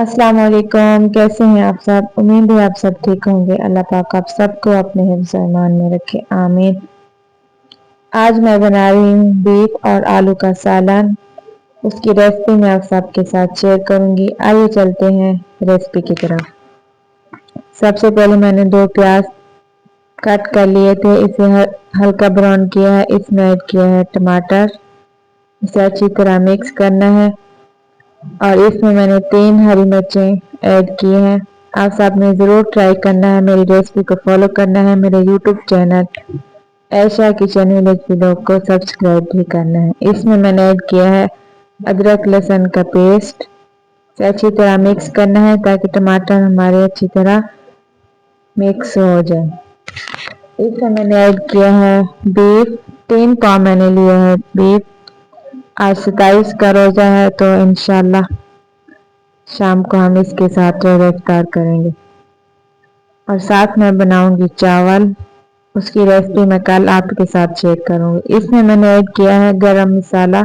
अस्सलाम वालेकुम। कैसे हैं आप सब? उम्मीद है आप सब ठीक होंगे। अल्लाह पाक आप सबको अपने हिफ्ज़ और ईमान में रखे, आमीन। आज मैं बना रही हूँ बीफ और आलू का सालन। उसकी रेसिपी मैं आप सबके साथ शेयर करूंगी। आइए चलते हैं रेसिपी की तरफ। सबसे पहले मैंने 2 प्याज कट कर लिए थे, इसे हल्का ब्राउन किया है। इसमें ऐड किया है टमाटर, इसे अच्छी तरह मिक्स करना है और इसमें मैंने 3 हरी मिर्चें ऐड की हैं। आप सब ने ज़रूर ट्राई करना है, मेरी रेसिपी को फॉलो करना है। मेरे यूट्यूब चैनल ऐशा किचन विलेज व्लॉग को सब्सक्राइब भी करना है। इसमें मैंने ऐड किया है अदरक लहसुन का पेस्ट। इसे अच्छी तरह मिक्स करना है ताकि टमाटर हमारे अच्छी तरह मिक्स हो जाए। इसमें मैंने ऐड किया है बीफ, 3 पाव मैंने लिया है बीफ। आज 27 का रोज़ा है तो इंशाल्लाह शाम को हम इसके साथ इफ्तार करेंगे। और साथ में बनाऊंगी चावल, उसकी रेसिपी मैं कल आपके साथ शेयर करूंगी। इसमें मैंने ऐड किया है गरम मसाला,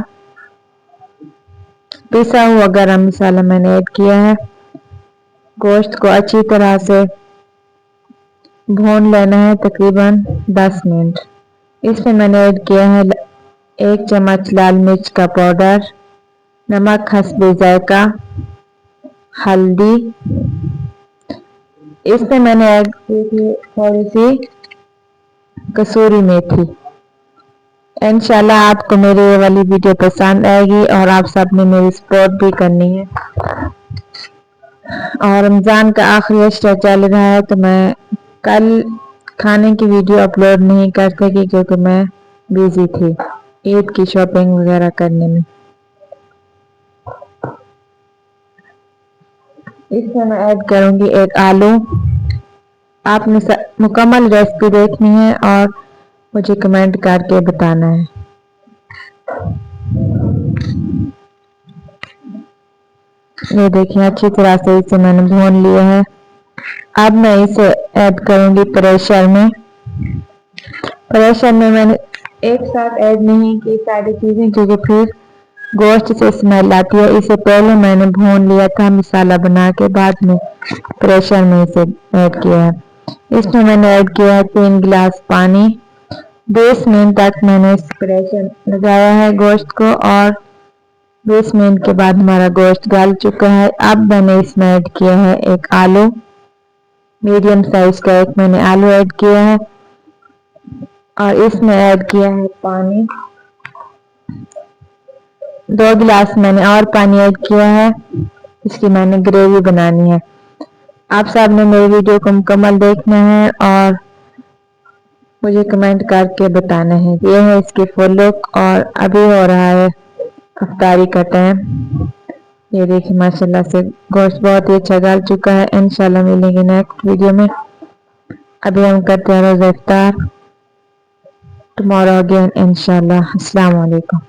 पिसा हुआ गरम मसाला मैंने ऐड किया है। गोश्त को अच्छी तरह से भून लेना है तकरीबन 10 मिनट। इसमें मैंने ऐड किया है 1 चम्मच लाल मिर्च का पाउडर, नमक हस्बे जायका, हल्दी। इसमें मैंने ऐड की थी थोड़ी सी कसूरी मेथी। इंशाल्लाह आपको मेरी ये वाली वीडियो पसंद आएगी और आप सब ने मेरी सपोर्ट भी करनी है। और रमज़ान का आखिरी अशरा चल रहा है तो मैं कल खाने की वीडियो अपलोड नहीं कर सकी क्योंकि मैं बिजी थी ईद की शॉपिंग वगैरह करने में। इसमें मैं ऐड करूंगी 1 आलू। आपने मुकम्मल रेसिपी देखनी है और मुझे कमेंट करके बताना है। ये देखिए अच्छी तरह से इसे मैंने भून लिया है। अब मैं इसे ऐड करूंगी प्रेशर में। प्रेशर में मैंने एक साथ ऐड नहीं की सारी चीज़ें क्योंकि फिर गोश्त से स्मेल आती है। इसे पहले मैंने भून लिया था मसाला बना के, बाद में प्रेशर में इसे ऐड किया है। इसमें मैंने ऐड किया है 3 गिलास पानी। 20 मिनट तक मैंने इस प्रेशर लगाया है गोश्त को और 20 मिनट के बाद हमारा गोश्त गल चुका है। अब मैंने इसमें ऐड किया है 1 आलू, मीडियम साइज का 1 मैंने आलू ऐड किया है और इसमें ऐड किया है पानी। 2 गिलास मैंने और पानी ऐड किया है, इसकी मैंने ग्रेवी बनानी है। आप सब ने मेरी वीडियो को मुकम्मल देखना है और मुझे कमेंट करके बताना है। ये है इसकी फुल लुक और अभी हो रहा है इफ्तारी का टाइम। ये देखिए माशाल्लाह से गोश्त बहुत ही अच्छा गल चुका है। इंशाल्लाह मिलेंगे नेक्स्ट वीडियो में। अभी हम करते हैं रोज़ा इफ्तार। टुमारो अगेन इंशाल्लाह। अस्सलाम वालेकुम।